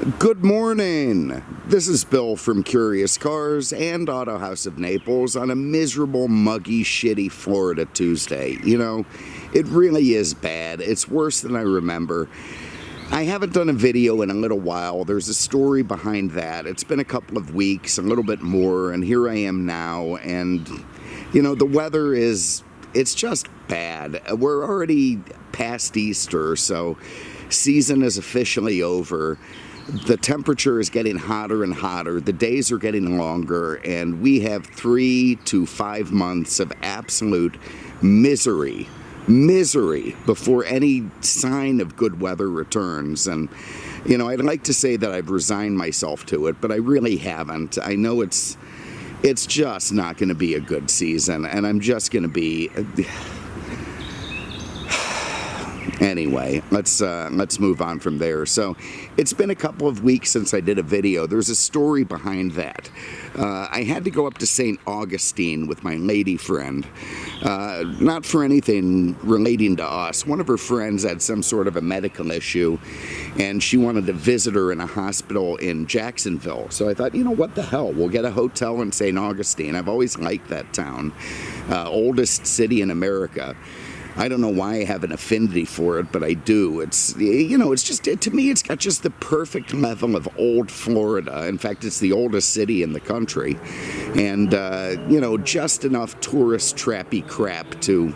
Good morning! This is Bill from Curious Cars and Autohaus of Naples on a miserable, muggy, shitty Florida Tuesday. You know, it really is bad. It's worse than I remember. I haven't done a video in a little while. There's a story behind that. It's been a couple of weeks, a little bit more, and here I am now. And, you know, the weather it's just bad. We're already past Easter, so season is officially over. The temperature is getting hotter and hotter, the days are getting longer, and we have 3 to 5 months of absolute misery before any sign of good weather returns. And, you know, I'd like to say that I've resigned myself to it, but I really haven't. I know it's just not going to be a good season, and I'm just going to be... Anyway, let's move on from there. So it's been a couple of weeks since I did a video. There's a story behind that. I had to go up to St. Augustine with my lady friend, not for anything relating to us. One of her friends had some sort of a medical issue, and she wanted to visit her in a hospital in Jacksonville. So I thought, you know, what the hell, we'll get a hotel in St. Augustine. I've always liked that town, oldest city in America. I don't know why I have an affinity for it, but I do. It's, you know, it's just, to me, it's got just the perfect level of old Florida. In fact, it's the oldest city in the country. And, you know, just enough tourist trappy crap to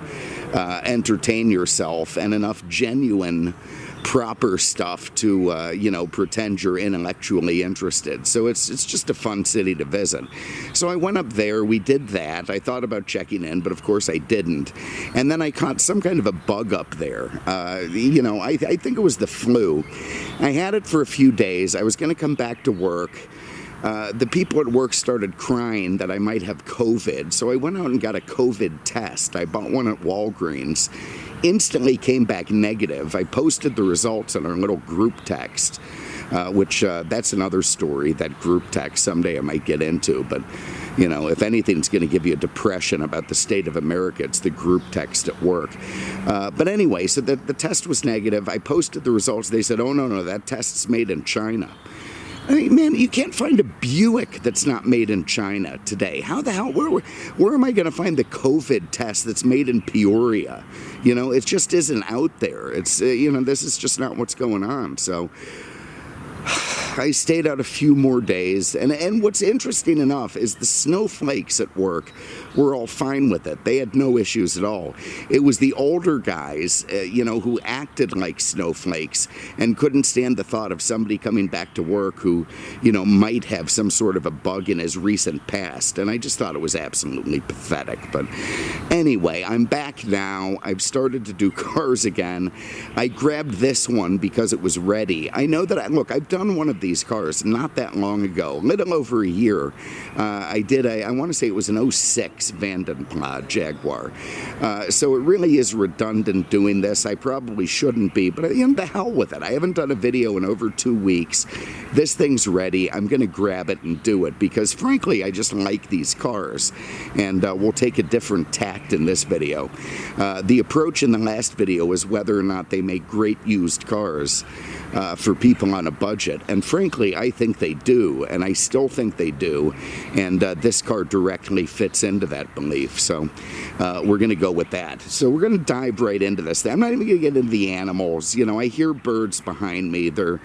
entertain yourself, and enough genuine proper stuff to, you know, pretend you're intellectually interested. So it's just a fun city to visit. So I went up there, we did that. I thought about checking in, but of course I didn't. And then I caught some kind of a bug up there. You know, I think it was the flu. I had it for a few days. I was going to come back to work. The people at work started crying that I might have COVID, so I went out and got a COVID test. I bought one at Walgreens. Instantly came back negative. I posted the results in our little group text, which that's another story, that group text someday I might get into. But, you know, if anything's going to give you a depression about the state of America, it's the group text at work. But anyway, so the test was negative. I posted the results. They said, oh, no, that test's made in China. I mean, man, you can't find a Buick that's not made in China today. How the hell, where am I going to find the COVID test that's made in Peoria? You know, it just isn't out there. It's, you know, this is just not what's going on. So I stayed out a few more days, and what's interesting enough is the snowflakes at work were all fine with it. They had no issues at all. It was the older guys, you know, who acted like snowflakes and couldn't stand the thought of somebody coming back to work who, you know, might have some sort of a bug in his recent past, and I just thought it was absolutely pathetic. But anyway, I'm back now. I've started to do cars again. I grabbed this one because it was ready. I know that, look, I've done one of these cars not that long ago, a little over a year. I want to say it was an 06 Vanden Plas Jaguar. So it really is redundant doing this. I probably shouldn't be, but you know, the hell with it. I haven't done a video in over 2 weeks. This thing's ready. I'm going to grab it and do it because, frankly, I just like these cars. And we'll take a different tact in this video. The approach in the last video was whether or not they make great used cars for people on a budget. And frankly, I think they do, and I still think they do. And this car directly fits into that belief. So we're going to go with that. So we're going to dive right into this. I'm not even going to get into the animals. You know, I hear birds behind me. They're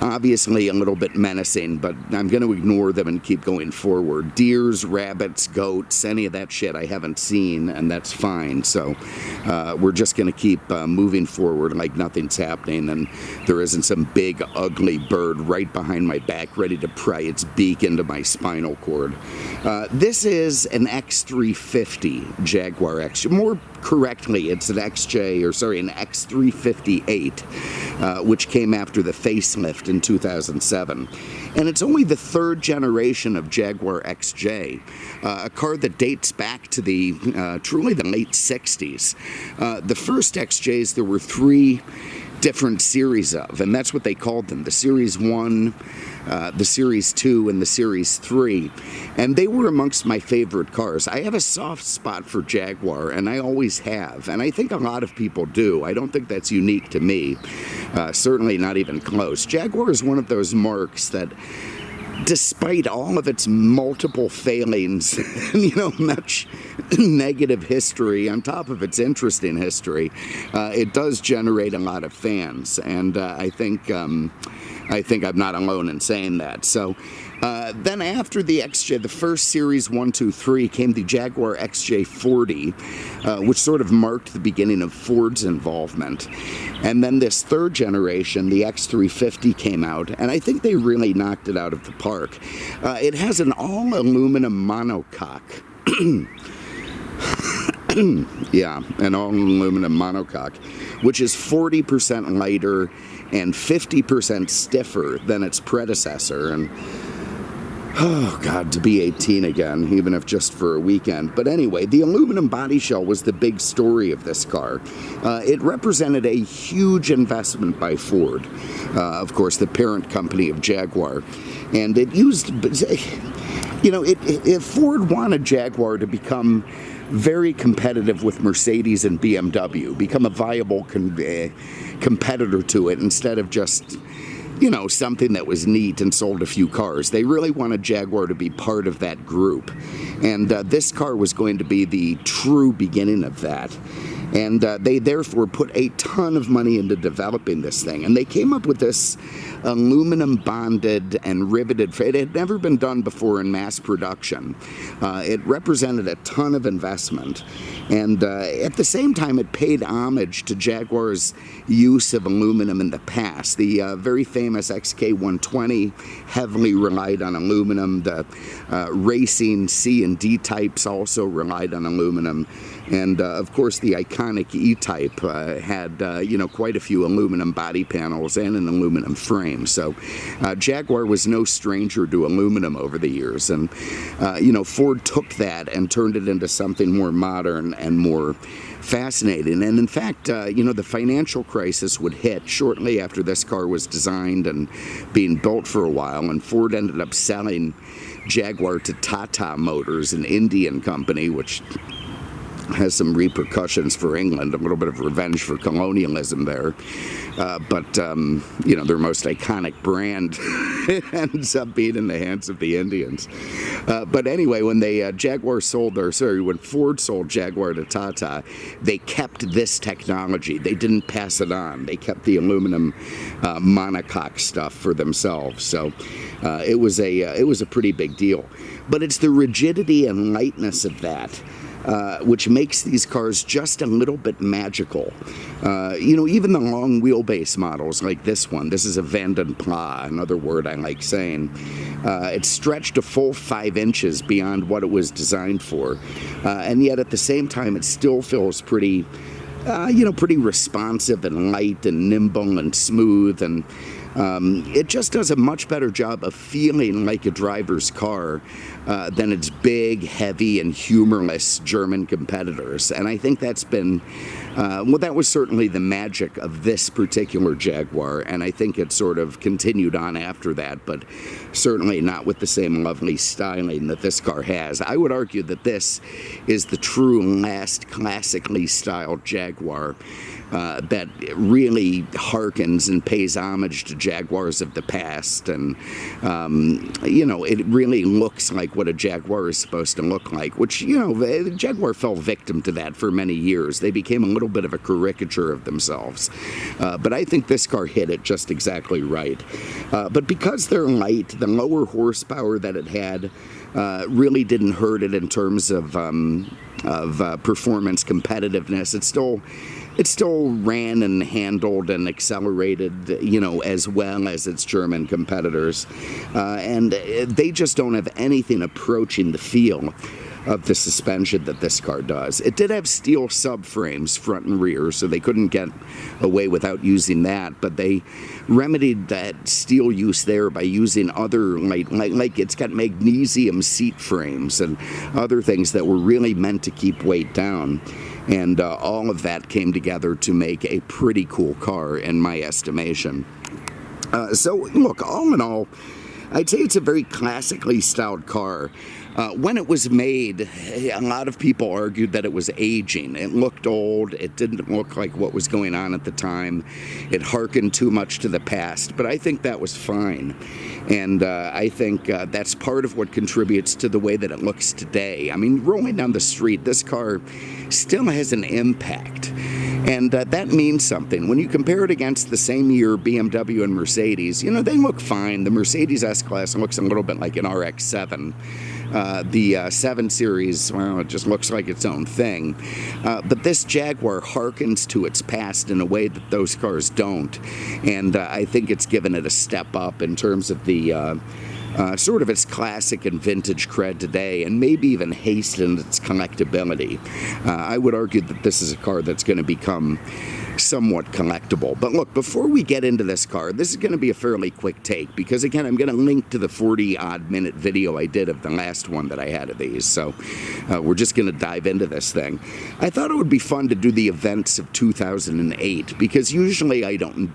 obviously a little bit menacing, but I'm going to ignore them and keep going forward. Deers, rabbits, goats, any of that shit I haven't seen, and that's fine. So we're just going to keep moving forward like nothing's happening, and there isn't some big, ugly bird right behind my back ready to pry its beak into my spinal cord. This is an X350 Jaguar XJ. More correctly, it's an X358, which came after the facelift in 2007. And it's only the third generation of Jaguar XJ, a car that dates back to the truly the late 60s. The first XJs, there were 3 different series of, and that's what they called them, the Series 1, the Series 2, and the Series 3, and they were amongst my favorite cars. I have a soft spot for Jaguar, and I always have, and I think a lot of people do. I don't think that's unique to me. Certainly not even close. Jaguar is one of those marques that, despite all of its multiple failings, much negative history on top of its interesting history, it does generate a lot of fans, and I think I'm not alone in saying that. So then after the XJ, the first Series 1, 2, 3 came the Jaguar XJ 40, which sort of marked the beginning of Ford's involvement. And then this third generation, the X350, came out, and I think they really knocked it out of the park. It has an all-aluminum monocoque. Yeah, an all-aluminum monocoque, which is 40% lighter and 50% stiffer than its predecessor. And oh God, to be 18 again, even if just for a weekend. But anyway, the aluminum body shell was the big story of this car. It represented a huge investment by Ford, of course, the parent company of Jaguar. And it used, if Ford wanted Jaguar to become very competitive with Mercedes and BMW, become a viable competitor to it instead of just something that was neat and sold a few cars. They really wanted Jaguar to be part of that group. And this car was going to be the true beginning of that. And they therefore put a ton of money into developing this thing. And they came up with this aluminum bonded and riveted. It had never been done before in mass production. It represented a ton of investment. And at the same time, it paid homage to Jaguar's use of aluminum in the past. The very famous XK120 heavily relied on aluminum. The racing C and D types also relied on aluminum. And of course, the iconic E-Type had quite a few aluminum body panels and an aluminum frame. So Jaguar was no stranger to aluminum over the years. And Ford took that and turned it into something more modern and more fascinating. And in fact, the financial crisis would hit shortly after this car was designed and being built for a while. And Ford ended up selling Jaguar to Tata Motors, an Indian company, which has some repercussions for England, a little bit of revenge for colonialism there. But their most iconic brand ends up being in the hands of the Indians. But anyway, when when Ford sold Jaguar to Tata, they kept this technology. They didn't pass it on. They kept the aluminum monocoque stuff for themselves. So it was a pretty big deal. But it's the rigidity and lightness of that which makes these cars just a little bit magical. Even the long wheelbase models like this one, this is a Vanden Plas, another word I like saying, it's stretched a full 5 inches beyond what it was designed for. And yet at the same time, it still feels pretty responsive and light and nimble and smooth, and it just does a much better job of feeling like a driver's car than its big, heavy, and humorless German competitors. And I think that's been, that was certainly the magic of this particular Jaguar, and I think it sort of continued on after that, but certainly not with the same lovely styling that this car has. I would argue that this is the true last classically styled Jaguar that really harkens and pays homage to Jaguars of the past, and it really looks like what a Jaguar is supposed to look like, which Jaguar fell victim to that for many years. They became a little bit of a caricature of themselves, but I think this car hit it just exactly right. But because they're light, the lower horsepower that it had really didn't hurt it in terms of performance competitiveness. It still ran and handled and accelerated, as well as its German competitors. And they just don't have anything approaching the feel of the suspension that this car does. It did have steel subframes front and rear, so they couldn't get away without using that, but they remedied that steel use there by using other, like it's got magnesium seat frames and other things that were really meant to keep weight down. And all of that came together to make a pretty cool car, in my estimation. So, look, all in all, I'd say it's a very classically styled car. When it was made, a lot of people argued that it was aging. It looked old. It didn't look like what was going on at the time. It harkened too much to the past, but I think that was fine. And I think that's part of what contributes to the way that it looks today. I mean, rolling down the street, this car still has an impact. And that means something. When you compare it against the same year BMW and Mercedes, you know, they look fine. The Mercedes S-Class looks a little bit like an RX-7. The 7 Series, well, it just looks like its own thing. But this Jaguar harkens to its past in a way that those cars don't. And I think it's given it a step up in terms of the sort of its classic and vintage cred today, and maybe even hastened its collectability. I would argue that this is a car that's going to become somewhat collectible. But look, before we get into this car, this is going to be a fairly quick take, because again, I'm going to link to the 40-odd minute video I did of the last one that I had of these. So we're just going to dive into this thing. I thought it would be fun to do the events of 2008, because usually I don't...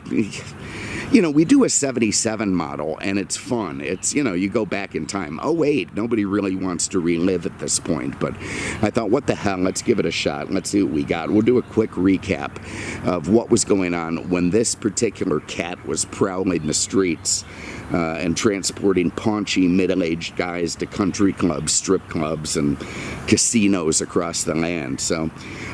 You know, we do a 77 model, and it's fun. It's, you know, you go back in time. Oh, wait, nobody really wants to relive at this point. But I thought, what the hell, let's give it a shot. Let's see what we got. We'll do a quick recap of what was going on when this particular cat was prowling the streets and transporting paunchy middle-aged guys to country clubs, strip clubs, and casinos across the land. So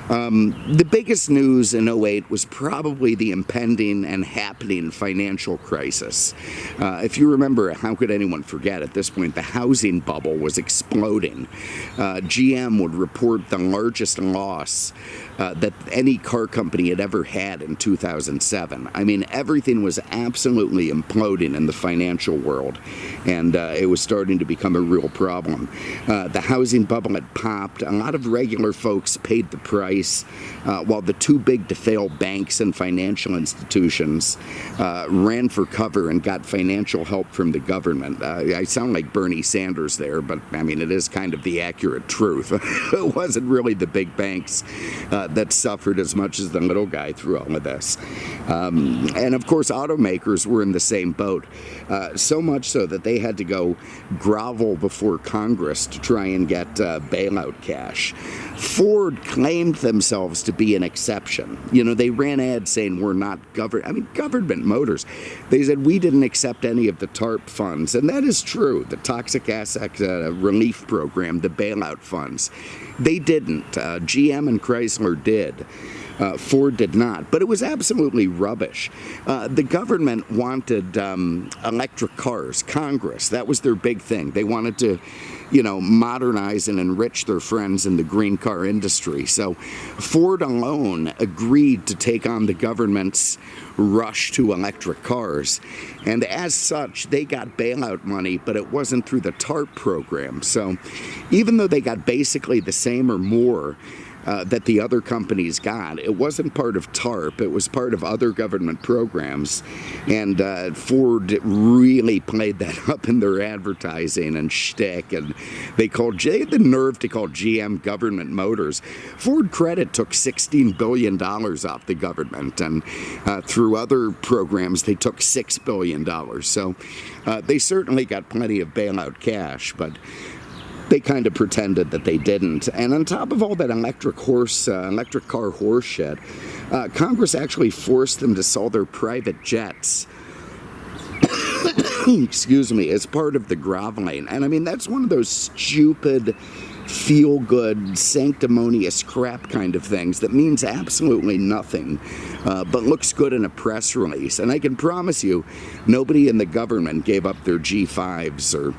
the biggest news in '08 was probably the impending and happening financial crisis. If you remember, how could anyone forget at this point, the housing bubble was exploding. GM would report the largest loss that any car company had ever had in 2007. I mean, everything was absolutely imploding in the financial world, and it was starting to become a real problem. The housing bubble had popped. A lot of regular folks paid the price, while the too big to fail banks and financial institutions ran for cover and got financial help from the government. I sound like Bernie Sanders there, but I mean, it is kind of the accurate truth. It wasn't really the big banks that suffered as much as the little guy through all of this. And of course, automakers were in the same boat, so much so that they had to go grovel before Congress to try and get bailout cash. Ford claimed themselves to be an exception. You know, they ran ads saying we're not Government Motors. They said we didn't accept any of the TARP funds, and that is true. The Toxic Asset Relief Program, the bailout funds, they didn't. GM and Chrysler did. Ford did not, but it was absolutely rubbish. The government wanted electric cars. Congress, that was their big thing. They wanted to, you know, modernize and enrich their friends in the green car industry. So Ford alone agreed to take on the government's rush to electric cars. And as such, they got bailout money, but it wasn't through the TARP program. So even though they got basically the same or more that the other companies got, it wasn't part of TARP. It was part of other government programs, and Ford really played that up in their advertising and shtick, and they had the nerve to call GM Government Motors. Ford Credit took $16 billion off the government, and through other programs they took $6 billion. So they certainly got plenty of bailout cash, but they kind of pretended that they didn't. And on top of all that electric car horse shit, Congress actually forced them to sell their private jets. Excuse me, as part of the groveling. And I mean, that's one of those stupid, feel-good, sanctimonious crap kind of things that means absolutely nothing, but looks good in a press release. And I can promise you, nobody in the government gave up their G5s or,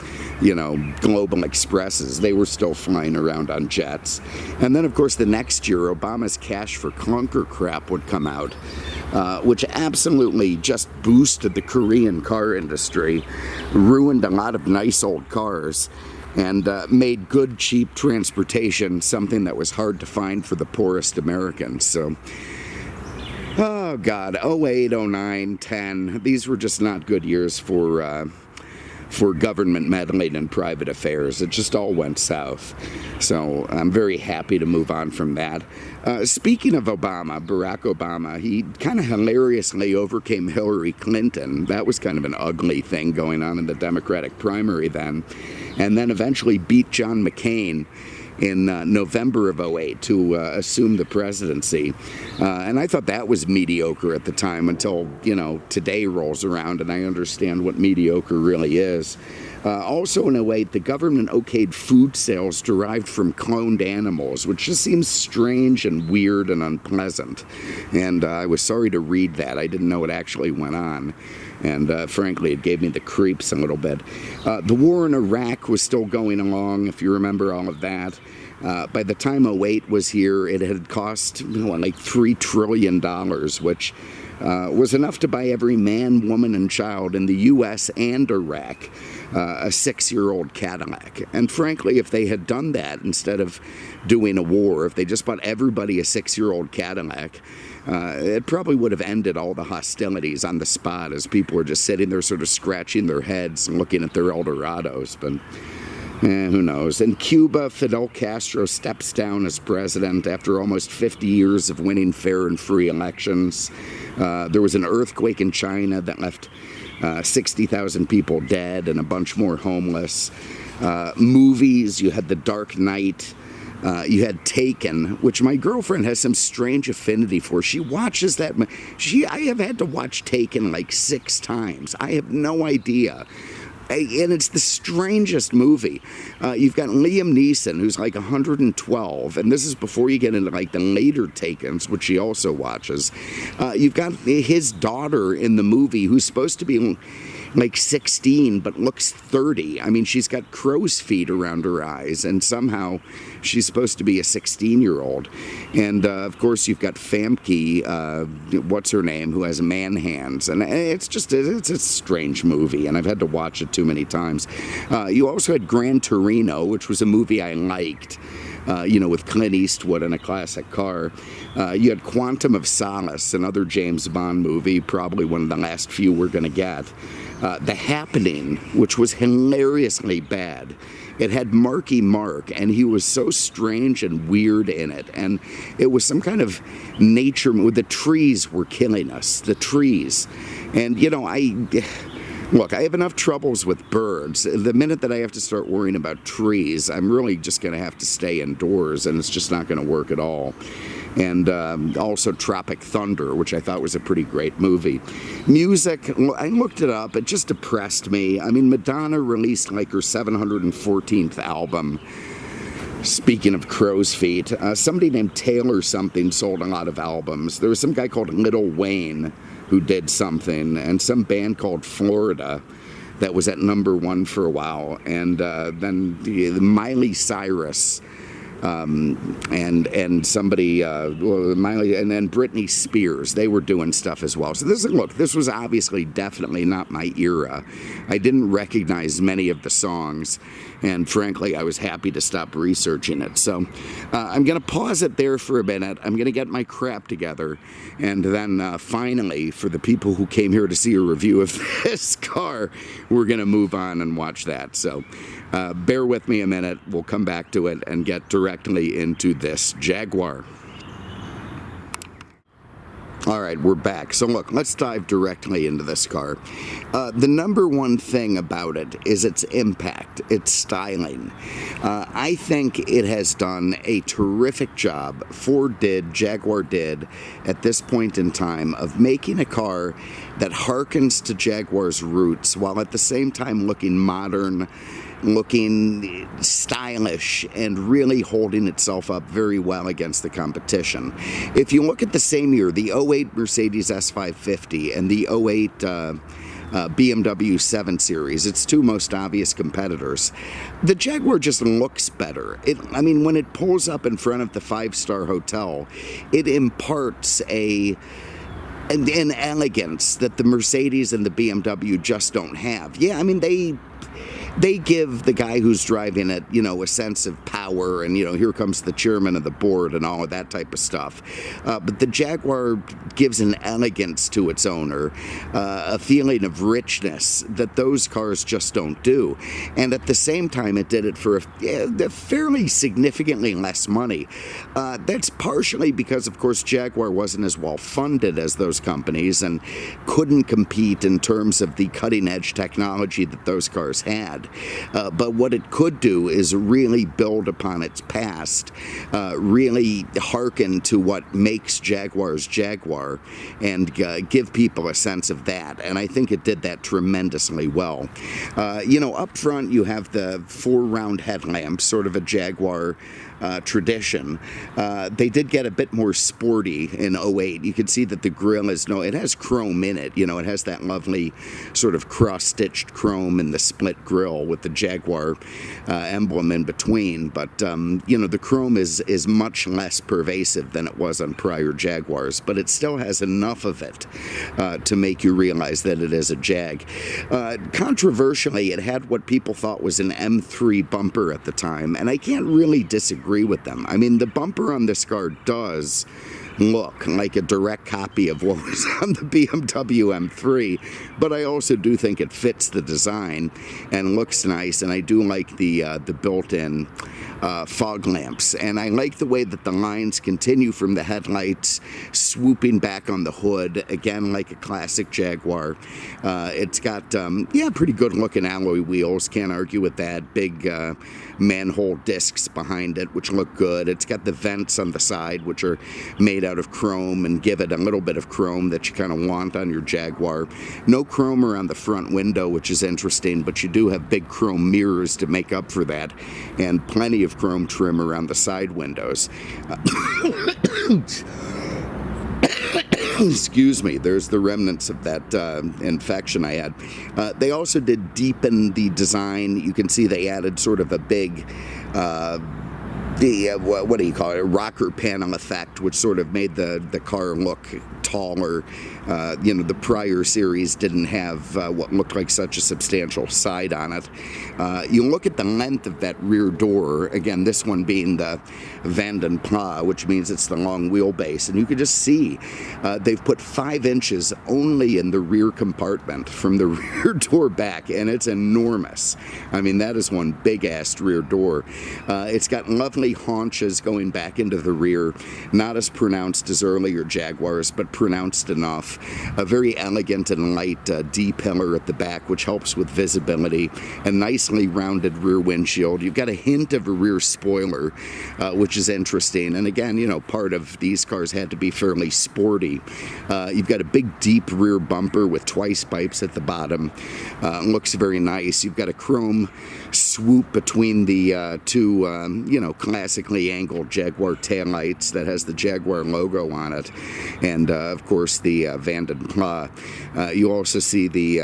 you know, Global Expresses. They were still flying around on jets. And then, of course, the next year, Obama's Cash for Clunker crap would come out, which absolutely just boosted the Korean car industry, ruined a lot of nice old cars, and made good, cheap transportation something that was hard to find for the poorest Americans. So, oh God, 08, 09, 10, these were just not good years for for government meddling in private affairs. It just all went south. So I'm very happy to move on from that. Speaking of Obama, Barack Obama, he kind of hilariously overcame Hillary Clinton. That was kind of an ugly thing going on in the Democratic primary then. And then eventually beat John McCain in November of '08 to assume the presidency. And I thought that was mediocre at the time until, today rolls around and I understand what mediocre really is. Also in '08, the government okayed food sales derived from cloned animals, which just seems strange and weird and unpleasant. And I was sorry to read that. I didn't know it actually went on. And frankly, it gave me the creeps a little bit. The war in Iraq was still going along, if you remember all of that. By the time '08 was here, it had cost like $3 trillion, which was enough to buy every man, woman, and child in the U.S. and Iraq a 6-year-old Cadillac. And frankly, if they had done that instead of doing a war, if they just bought everybody a 6-year-old Cadillac, it probably would have ended all the hostilities on the spot as people were just sitting there sort of scratching their heads and looking at their Eldorados. But who knows? In Cuba, Fidel Castro steps down as president after almost 50 years of winning fair and free elections. There was an earthquake in China that left 60,000 people dead and a bunch more homeless. Movies, you had The Dark Knight. You had Taken, which my girlfriend has some strange affinity for. She watches that. I have had to watch Taken like 6 times. I have no idea. And it's the strangest movie. You've got Liam Neeson, who's like 112, and this is before you get into like the later Takens, which she also watches. You've got his daughter in the movie, who's supposed to be like 16 but looks 30. I mean, she's got crow's feet around her eyes, and somehow she's supposed to be a 16-year-old. And of course, you've got Famke, what's her name, who has man hands, and it's a strange movie, and I've had to watch it too many times. You also had Gran Torino, which was a movie I liked. With Clint Eastwood in a classic car. You had Quantum of Solace, another James Bond movie, probably one of the last few we're going to get. The Happening, which was hilariously bad. It had Marky Mark, and he was so strange and weird in it. And it was some kind of nature. The trees were killing us. The trees. And, Look, I have enough troubles with birds. The minute that I have to start worrying about trees, I'm really just going to have to stay indoors, and it's just not going to work at all. And also Tropic Thunder, which I thought was a pretty great movie. Music, I looked it up. It just depressed me. I mean, Madonna released like her 714th album. Speaking of crow's feet, somebody named Taylor something sold a lot of albums. There was some guy called Lil Wayne who did something, and some band called Florida that was at #1 for a while, and then Miley Cyrus, and somebody, Miley, and then Britney Spears. They were doing stuff as well. So this was obviously definitely not my era. I didn't recognize many of the songs, and frankly, I was happy to stop researching it. So I'm going to pause it there for a minute. I'm going to get my crap together, and then finally, for the people who came here to see a review of this car, we're going to move on and watch that. So bear with me a minute. We'll come back to it and get directly into this Jaguar. All right, we're back. So look, let's dive directly into this car. The number one thing about it is its impact, its styling. I think it has done a terrific job, Jaguar did, at this point in time, of making a car that harkens to Jaguar's roots while at the same time looking modern, looking stylish, and really holding itself up very well against the competition. If you look at the same year, the '08 Mercedes S550 and the '08 BMW 7 Series, its two most obvious competitors, the Jaguar just looks better. When it pulls up in front of the 5-star hotel, it imparts an elegance that the Mercedes and the BMW just don't have. Yeah, they give the guy who's driving it, a sense of power, and, here comes the chairman of the board and all of that type of stuff. But the Jaguar gives an elegance to its owner, a feeling of richness that those cars just don't do. And at the same time, it did it for a fairly significantly less money. That's partially because, of course, Jaguar wasn't as well funded as those companies and couldn't compete in terms of the cutting-edge technology that those cars had. But what it could do is really build upon its past, really hearken to what makes Jaguars Jaguar, and give people a sense of that. And I think it did that tremendously well. Up front you have the 4 round headlamps, sort of a Jaguar tradition. They did get a bit more sporty in '08. You can see that the grille it has chrome in it. It has that lovely sort of cross-stitched chrome in the split grille with the Jaguar emblem in between. But the chrome is much less pervasive than it was on prior Jaguars, but it still has enough of it to make you realize that it is a Jag. Controversially, it had what people thought was an M3 bumper at the time, and I can't really disagree with them. I mean, the bumper on this car does look like a direct copy of what was on the BMW M3, but I also do think it fits the design and looks nice, and I do like the built-in fog lamps, and I like the way that the lines continue from the headlights swooping back on the hood, again like a classic Jaguar. It's got pretty good looking alloy wheels, can't argue with that. Big manhole discs behind it, which look good. It's got the vents on the side, which are made out of chrome and give it a little bit of chrome that you kind of want on your Jaguar. No chrome around the front window, which is interesting, but you do have big chrome mirrors to make up for that, and plenty of chrome trim around the side windows. Excuse me, there's the remnants of that infection I had. They also did deepen the design. You can see they added sort of a big what do you call it, a rocker panel effect, which sort of made the car look taller. The prior series didn't have what looked like such a substantial side on it. You look at the length of that rear door, again, this one being the Vanden Plas, which means it's the long wheelbase, and you can just see they've put 5 inches only in the rear compartment from the rear door back, and it's enormous. I mean, that is one big-ass rear door. It's got lovely haunches going back into the rear, not as pronounced as earlier Jaguars, but pronounced enough. A very elegant and light D-pillar at the back, which helps with visibility. A nicely rounded rear windshield. You've got a hint of a rear spoiler, which is interesting. And again, part of these cars had to be fairly sporty. You've got a big, deep rear bumper with twice pipes at the bottom. Looks very nice. You've got a chrome swoop between the two, classically angled Jaguar taillights that has the Jaguar logo on it, and of course the Vanden Plas. You also see the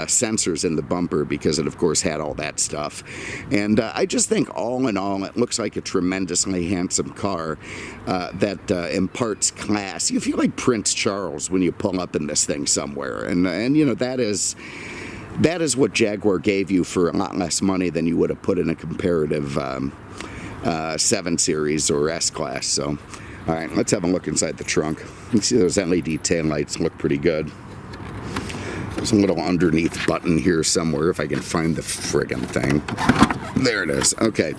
sensors in the bumper because it of course had all that stuff, and I just think all in all it looks like a tremendously handsome car that imparts class. You feel like Prince Charles when you pull up in this thing somewhere, and that is what Jaguar gave you for a lot less money than you would have put in a comparative 7 Series or S-Class. So, all right, let's have a look inside the trunk. You can see those LED taillights look pretty good. There's a little underneath button here somewhere, if I can find the friggin' thing. There it is. Okay.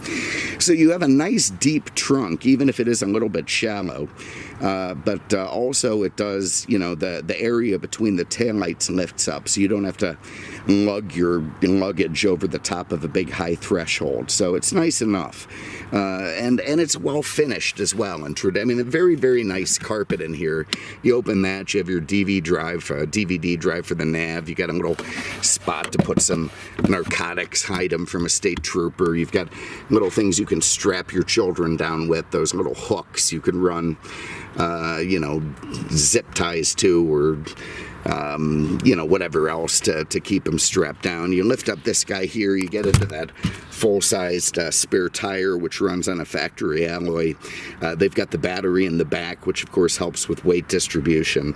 So you have a nice deep trunk, even if it is a little bit shallow. But also it does, the area between the taillights lifts up, so you don't have to lug your luggage over the top of a big high threshold. So it's nice enough. And it's well finished as well. And I mean, a very, very nice carpet in here. You open that, you have your DVD drive for the nav. You got a little spot to put some narcotics, hide them from a state trooper. You've got little things you can strap your children down with, those little hooks you can run, zip ties to, or you know, whatever else to keep them strapped down. You lift up this guy here, you get into that full-sized spare tire, which runs on a factory alloy. They've got the battery in the back, which of course helps with weight distribution,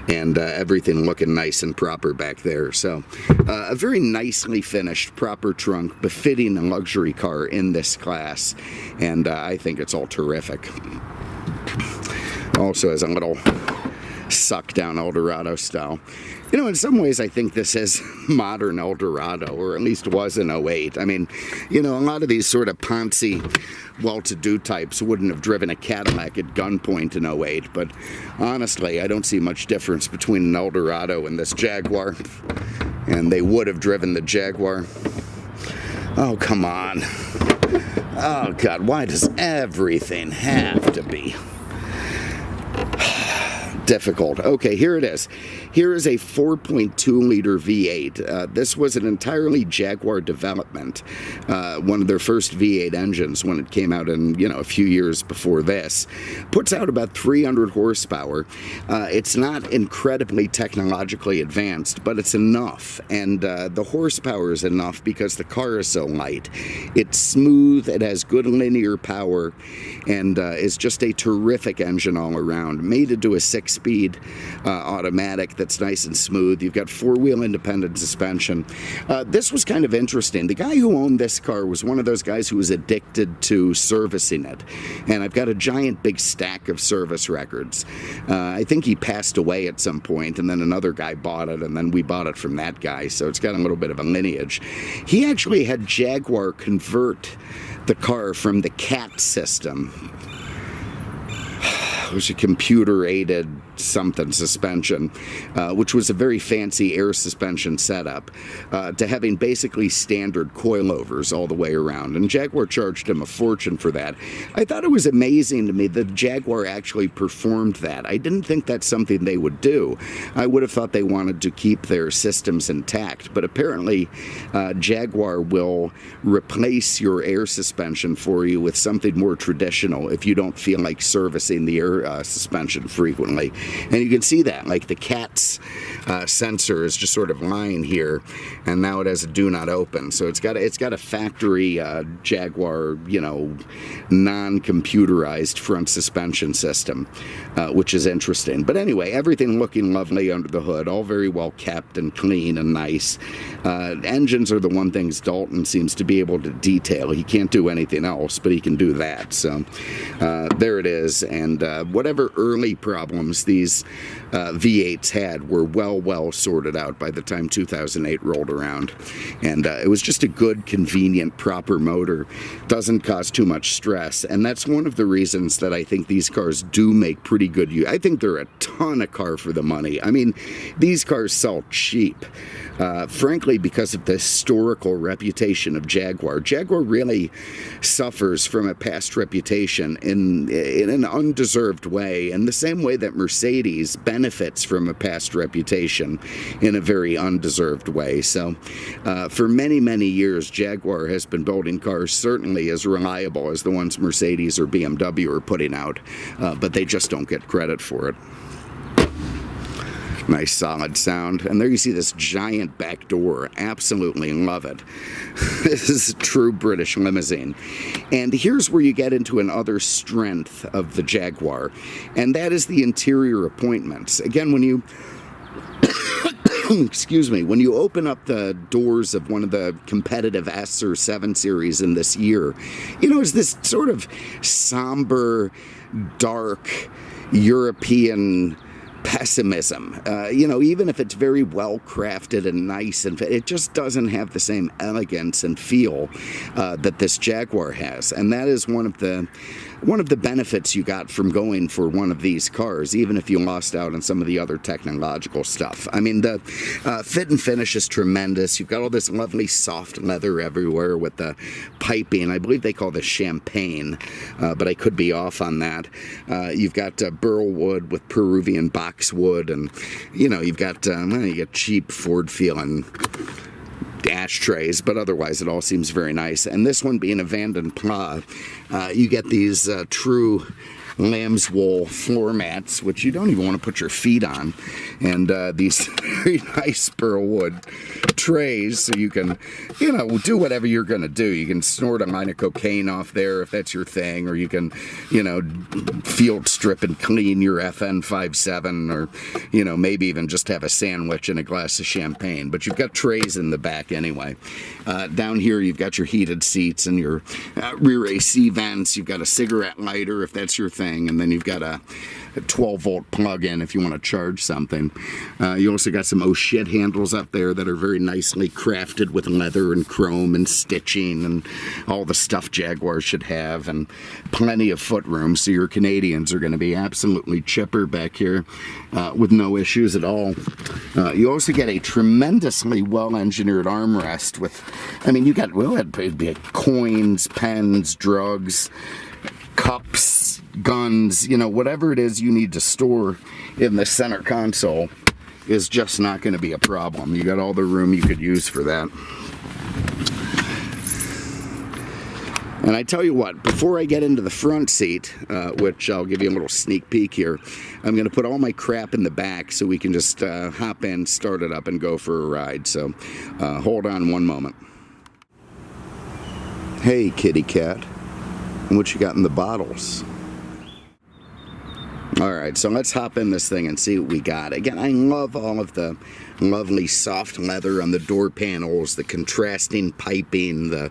and everything looking nice and proper back there. So a very nicely finished, proper trunk, befitting a luxury car in this class, and I think it's all terrific. Also has a little suck down Eldorado style. You know, in some ways I think this is modern Eldorado, or at least was in '08. I mean, you know, a lot of these sort of poncy, well-to-do types wouldn't have driven a Cadillac at gunpoint in '08, but honestly, I don't see much difference between an Eldorado and this Jaguar, and they would have driven the Jaguar. Oh, come on. Oh, God, why does everything have to be difficult? Okay, here it is. Here is a 4.2 liter V8. This was an entirely Jaguar development, one of their first V8 engines when it came out in, you know, a few years before this. Puts out about 300 horsepower. It's not incredibly technologically advanced, but it's enough, and the horsepower is enough because the car is so light. It's smooth, it has good linear power, and is just a terrific engine all around. Made to do a 6-speed automatic that's nice and smooth. You've got four-wheel independent suspension. This was kind of interesting. The guy who owned this car was one of those guys who was addicted to servicing it, and I've got a giant big stack of service records. I think he passed away at some point, and then another guy bought it, and then we bought it from that guy, so it's got a little bit of a lineage. He actually had Jaguar convert the car from the CAT system, it was a computer-aided something suspension, which was a very fancy air suspension setup, to having basically standard coilovers all the way around. And Jaguar charged him a fortune for that. I thought it was amazing to me that Jaguar actually performed that. I didn't think that's something they would do. I would have thought they wanted to keep their systems intact, but apparently Jaguar will replace your air suspension for you with something more traditional if you don't feel like servicing the air suspension frequently. And you can see that, like the CAT's sensor is just sort of lying here, and now it has a do not open. So it's got a factory Jaguar, you know, non-computerized front suspension system, which is interesting. But anyway, everything looking lovely under the hood, all very well kept and clean and nice. Engines are the one things Dalton seems to be able to detail. He can't do anything else, but he can do that. So there it is, and whatever early problems these V8s had were well sorted out by the time 2008 rolled around, and it was just a good, convenient, proper motor. Doesn't cause too much stress, and that's one of the reasons that I think these cars do make pretty good use. I think they're a ton of car for the money. I mean, these cars sell cheap. Frankly, because of the historical reputation of Jaguar. Jaguar really suffers from a past reputation in an undeserved way, in the same way that Mercedes benefits from a past reputation in a very undeserved way. So for many years, Jaguar has been building cars certainly as reliable as the ones Mercedes or BMW are putting out, but they just don't get credit for it. Nice solid sound. And there you see this giant back door. Absolutely love it. This is a true British limousine. And here's where you get into another strength of the Jaguar, and that is the interior appointments. Again, when you excuse me, when you open up the doors of one of the competitive S or 7 series in this year, you know, it's this sort of somber, dark, European pessimism. You know, even if it's very well crafted and nice, and it just doesn't have the same elegance and feel that this Jaguar has. And that is one of the benefits you got from going for one of these cars, even if you lost out on some of the other technological stuff. I mean, the fit and finish is tremendous. You've got all this lovely soft leather everywhere with the piping. I believe they call this champagne, but I could be off on that. You've got burl wood with Peruvian boxwood, and you know, you've got you get cheap Ford feeling ashtrays, but otherwise it all seems very nice. And this one being a Vanden Plas, you get these true lamb's wool floor mats, which you don't even want to put your feet on, and these very nice burl wood trays, so you can, you know, do whatever you're going to do. You can snort a line of cocaine off there if that's your thing, or you can, you know, field strip and clean your FN57, or, you know, maybe even just have a sandwich and a glass of champagne. But you've got trays in the back anyway. Down here you've got your heated seats and your rear AC vents. You've got a cigarette lighter if that's your thing, and then you've got a 12-volt plug-in if you want to charge something. You also got some oh shit handles up there that are very nicely crafted with leather and chrome and stitching and all the stuff Jaguar should have, and plenty of foot-room, so your Canadians are going to be absolutely chipper back here with no issues at all. You also get a tremendously well-engineered armrest with, I mean, you got, well, it'd be coins, pens, drugs, cups, guns, you know, whatever it is you need to store in the center console is just not going to be a problem. You got all the room you could use for that. And I tell you what, before I get into the front seat, which I'll give you a little sneak peek here, I'm going to put all my crap in the back so we can just hop in, start it up, and go for a ride. So hold on one moment. Hey, kitty cat. What you got in the bottles? Alright, so let's hop in this thing and see what we got. Again, I love all of the lovely soft leather on the door panels, the contrasting piping, the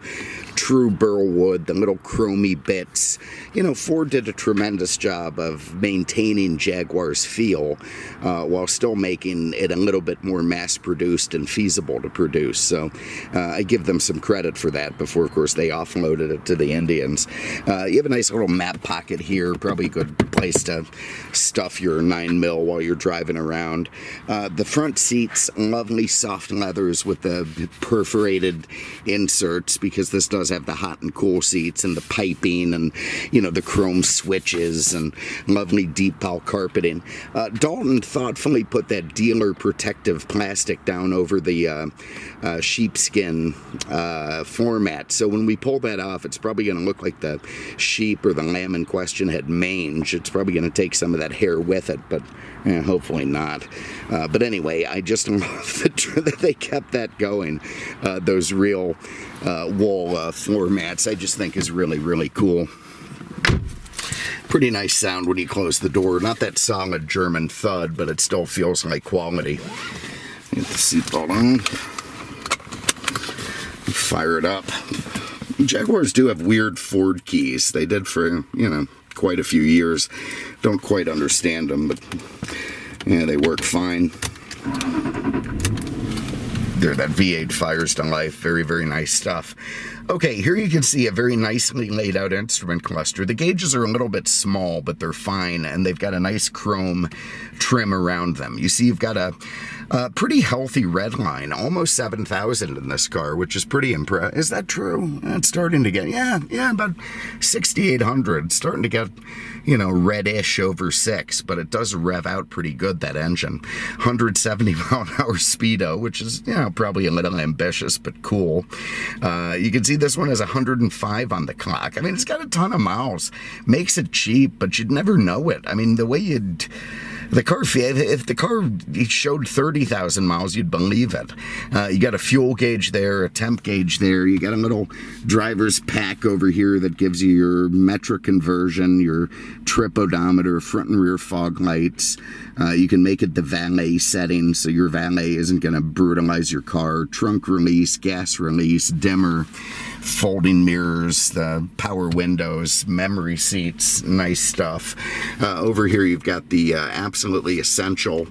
true burl wood, the little chromy bits. You know, Ford did a tremendous job of maintaining Jaguar's feel while still making it a little bit more mass-produced and feasible to produce. So I give them some credit for that before, of course, they offloaded it to the Indians. You have a nice little map pocket here, probably a good place to stuff your 9mm while you're driving around. The front seats, lovely soft leathers with the perforated inserts, because this does have the hot and cool seats and the piping and, you know, the chrome switches and lovely deep pal carpeting. Dalton thoughtfully put that dealer protective plastic down over the sheepskin floor mat, so when we pull that off, it's probably going to look like the sheep or the lamb in question had mange. It's probably going to take some of that hair with it, but hopefully not. But anyway, I just love that they kept that going. Those real wool floor mats, I just think is really, really cool. Pretty nice sound when you close the door. Not that solid German thud, but it still feels like quality. Get the seatbelt on. Fire it up. Jaguars do have weird Ford keys. They did for, you know, quite a few years. Don't quite understand them, but yeah, they work fine. There, that V8 fires to life. Very, very nice stuff. Okay, here you can see a very nicely laid out instrument cluster. The gauges are a little bit small, but they're fine, and they've got a nice chrome trim around them. You see you've got a pretty healthy red line, almost 7,000 in this car, which is pretty impressive. Is that true? It's starting to get, yeah, about 6,800. Starting to get, you know, reddish over 6, but it does rev out pretty good, that engine. 170 mile an hour speedo, which is, you know, probably a little ambitious, but cool. You can see this one has 105 on the clock. I mean, it's got a ton of miles. Makes it cheap, but you'd never know it. I mean, the way you'd... The car, if the car showed 30,000 miles, you'd believe it. You got a fuel gauge there, a temp gauge there. You got a little driver's pack over here that gives you your metric conversion, your trip odometer, front and rear fog lights. You can make it the valet setting, so your valet isn't going to brutalize your car. Trunk release, gas release, dimmer, folding mirrors, the power windows, memory seats, nice stuff. Over here you've got the absolutely essential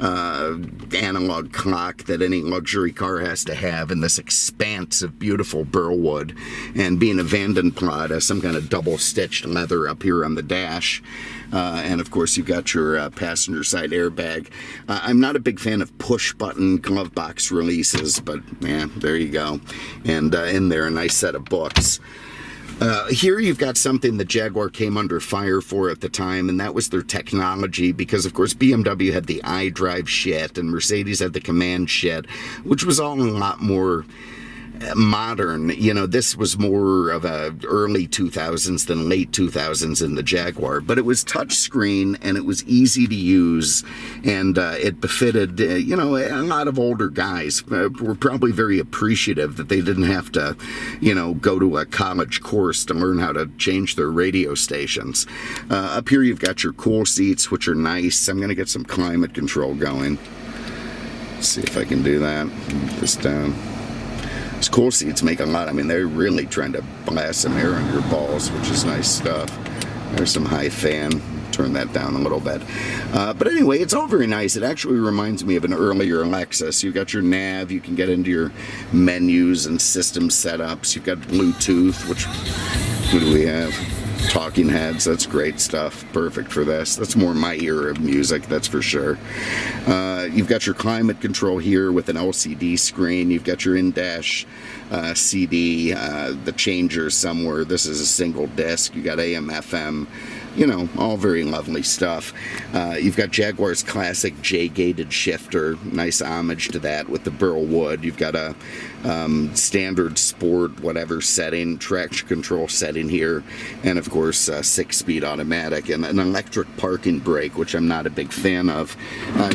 analog clock that any luxury car has to have in this expanse of beautiful burl wood. And being a Vanden Plas, some kind of double-stitched leather up here on the dash. And of course you've got your passenger side airbag. I'm not a big fan of push-button glove box releases, but yeah, there you go. And in there, a nice set of books. Here you've got something that Jaguar came under fire for at the time, and that was their technology, because of course BMW had the iDrive shit and Mercedes had the command shit, which was all a lot more modern. You know, this was more of a early 2000s than late 2000s in the Jaguar, but it was touchscreen and it was easy to use, and it befitted, you know, a lot of older guys were probably very appreciative that they didn't have to, you know, go to a college course to learn how to change their radio stations. Up here you've got your cool seats, which are nice. I'm going to get some climate control going. Let's see if I can do that. Move this down. These cool seats make a lot. I mean, they're really trying to blast some air on your balls, which is nice stuff. There's some high fan. Turn that down a little bit. But anyway, it's all very nice. It actually reminds me of an earlier Lexus. You've got your nav. You can get into your menus and system setups. You've got Bluetooth, which, what do we have? Talking heads. That's great stuff. Perfect for this. That's more my era of music, that's for sure. You've got your climate control here with an LCD screen. You've got your in-dash CD, the changer somewhere. This is a single disc. You got AM, FM. You know, all very lovely stuff. You've got Jaguar's classic J-gated shifter. Nice homage to that with the burl wood. You've got a standard sport, whatever setting, traction control setting here. And of course, 6-speed automatic and an electric parking brake, which I'm not a big fan of.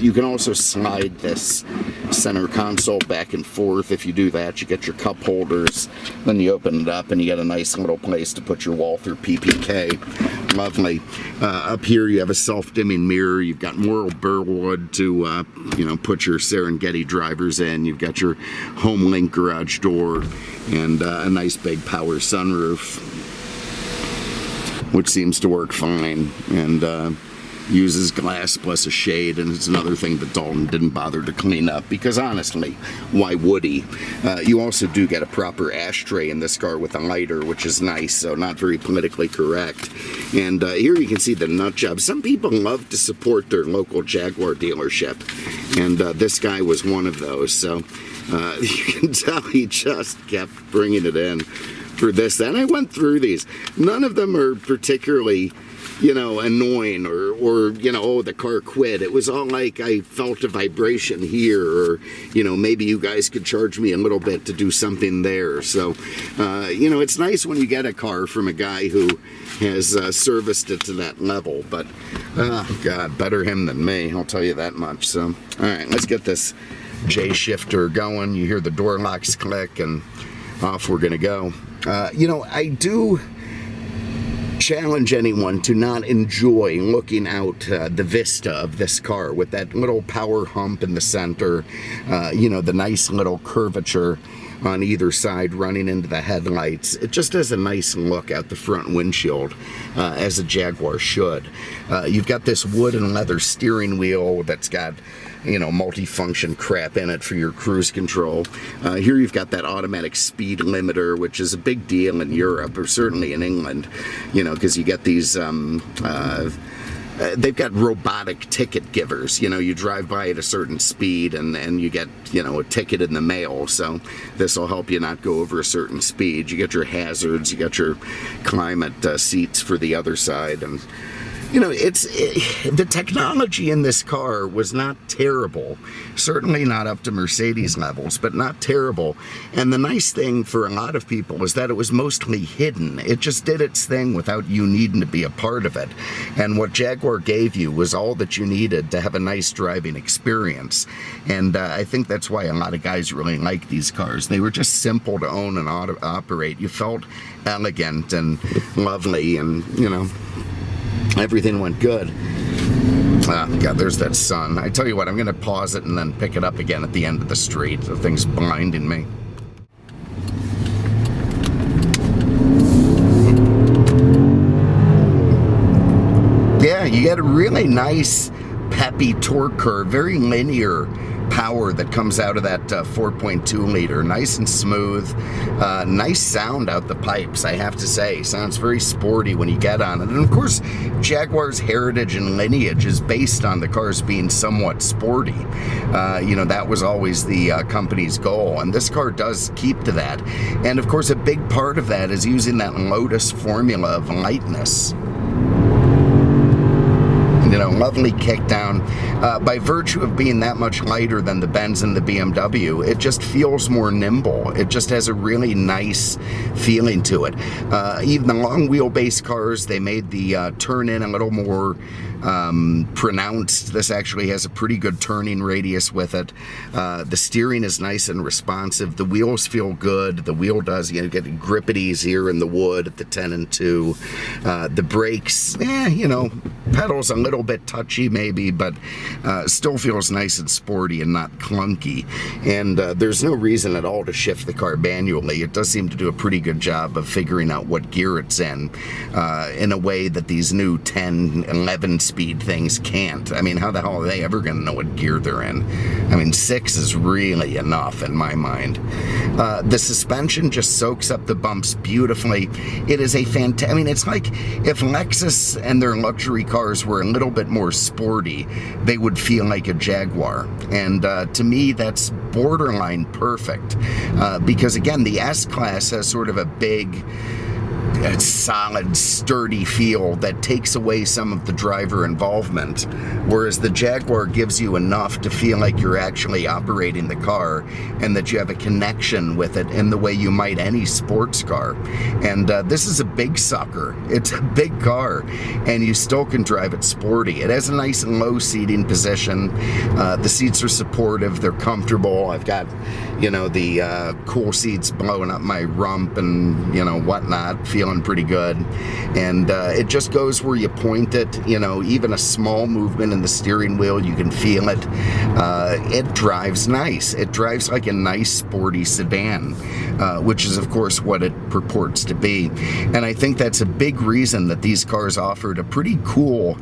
You can also slide this center console back and forth. If you do that, you get your cup holders. Then you open it up and you get a nice little place to put your Walther PPK. Lovely. Up here you have a self-dimming mirror. You've got more burl wood to you know, put your Serengeti drivers in. You've got your HomeLink garage door and a nice big power sunroof, which seems to work fine, and uses glass plus a shade, and it's another thing that Dalton didn't bother to clean up, because honestly, why would he? You also do get a proper ashtray in this car with a lighter, which is nice, so not very politically correct. And here you can see the nut job. Some people love to support their local Jaguar dealership, and this guy was one of those, so you can tell he just kept bringing it in for this. And I went through these. None of them are particularly, you know, annoying or you know, oh, the car quit. It was all like I felt a vibration here, or, you know, maybe you guys could charge me a little bit to do something there. So, you know, it's nice when you get a car from a guy who has serviced it to that level. But, God, better him than me, I'll tell you that much. So, all right, let's get this J shifter going. You hear the door locks click, and off we're gonna go. You know, I do challenge anyone to not enjoy looking out the vista of this car with that little power hump in the center, you know, the nice little curvature on either side running into the headlights. It just has a nice look out the front windshield, as a Jaguar should. You've got this wood and leather steering wheel that's got, you know, multi-function crap in it for your cruise control. Here you've got that automatic speed limiter, which is a big deal in Europe, or certainly in England, you know, because you get these they've got robotic ticket givers. You know, you drive by at a certain speed and you get, you know, a ticket in the mail. So this will help you not go over a certain speed. You get your hazards, you got your climate seats for the other side, and you know, the technology in this car was not terrible. Certainly not up to Mercedes levels, but not terrible. And the nice thing for a lot of people is that it was mostly hidden. It just did its thing without you needing to be a part of it. And what Jaguar gave you was all that you needed to have a nice driving experience. And I think that's why a lot of guys really like these cars. They were just simple to own and operate. You felt elegant and lovely, and, you know, everything went good. God, there's that sun. I tell you what, I'm going to pause it and then pick it up again at the end of the street. The thing's blinding me. Yeah, you get a really nice, peppy torque curve, very linear power that comes out of that 4.2 liter. Nice and smooth. Nice sound out the pipes, I have to say. Sounds very sporty when you get on it. And of course, Jaguar's heritage and lineage is based on the cars being somewhat sporty. You know, that was always the company's goal, and this car does keep to that. And of course, a big part of that is using that Lotus formula of lightness. You lovely kick down. By virtue of being that much lighter than the Benz and the BMW, it just feels more nimble. It just has a really nice feeling to it. Even the long wheelbase cars, they made the turn in a little more pronounced. This actually has a pretty good turning radius with it. The steering is nice and responsive. The wheels feel good. The wheel does, you get grip it easier in the wood at the 10 and 2. The brakes, pedals a little bit touchy maybe, but still feels nice and sporty and not clunky. And there's no reason at all to shift the car manually. It does seem to do a pretty good job of figuring out what gear it's in a way that these new 10, 11 speed things can't. I mean, how the hell are they ever going to know what gear they're in? I mean, 6 is really enough in my mind. The suspension just soaks up the bumps beautifully. It is a fantastic, I mean, it's like if Lexus and their luxury cars were a little bit more sporty, they would feel like a Jaguar. And to me, that's borderline perfect. Because again, the S-Class has sort of a big, solid, sturdy feel that takes away some of the driver involvement, whereas the Jaguar gives you enough to feel like you're actually operating the car and that you have a connection with it in the way you might any sports car. And this is a big sucker. It's a big car, and you still can drive it sporty. It has a nice and low seating position. The seats are supportive. They're comfortable. I've got, the cool seats blowing up my rump and, whatnot, feeling pretty good. And it just goes where you point it. Even a small movement in the steering wheel, you can feel it. It drives nice. It drives like a nice sporty sedan, which is of course what it purports to be. And I think that's a big reason that these cars offered a pretty cool,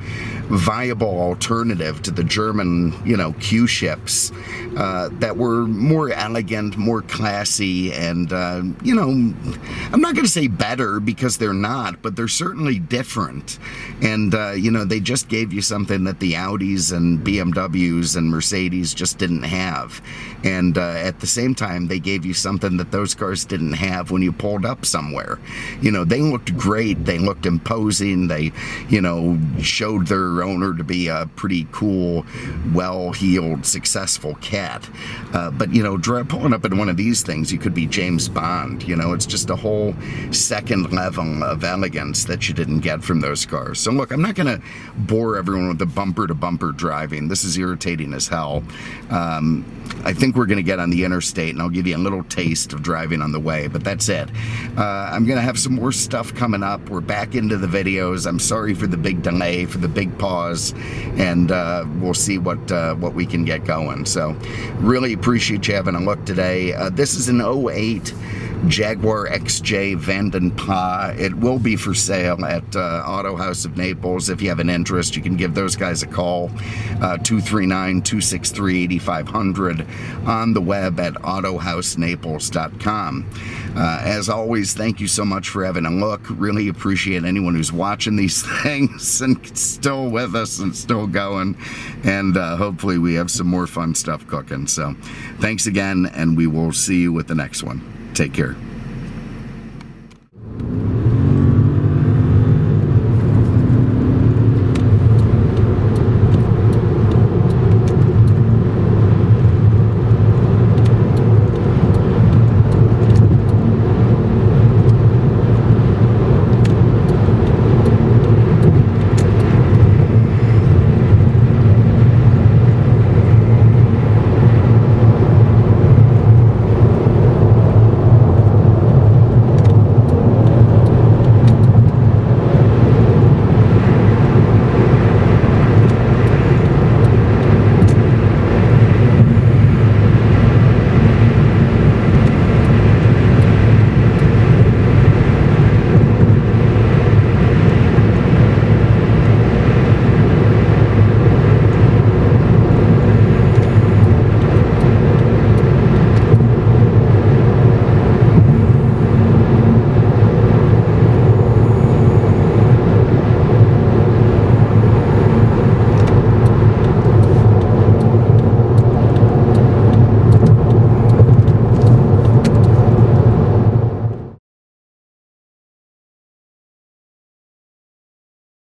viable alternative to the German, Q ships that were more elegant, more classy, and I'm not going to say better because they're not, but they're certainly different. And they just gave you something that the Audis and BMWs and Mercedes just didn't have. And at the same time, they gave you something that those cars didn't have when you pulled up somewhere. They looked great. They looked imposing. They, showed their owner to be a pretty cool, well-heeled, successful cat. But pulling up in one of these things, you could be James Bond. It's just a whole second level of elegance that you didn't get from those cars. So look, I'm not going to bore everyone with the bumper-to-bumper driving. This is irritating as hell. I think we're going to get on the interstate, and I'll give you a little taste of driving on the way, but that's it. I'm going to have some more stuff coming up. We're back into the videos. I'm sorry for the big delay, for the big pause, and we'll see what we can get going. So really appreciate you having a look today. This is an 08 Jaguar XJ Vanden Plas. It will be for sale at Autohaus of Naples. If you have an interest, you can give those guys a call, 239-263-8500, on the web at autohausnaples.com. As always, thank you so much for having a look. Really appreciate anyone who's watching these things and still with us and still going. And hopefully we have some more fun stuff cooking. So thanks again, and we will see you with the next one. Take care.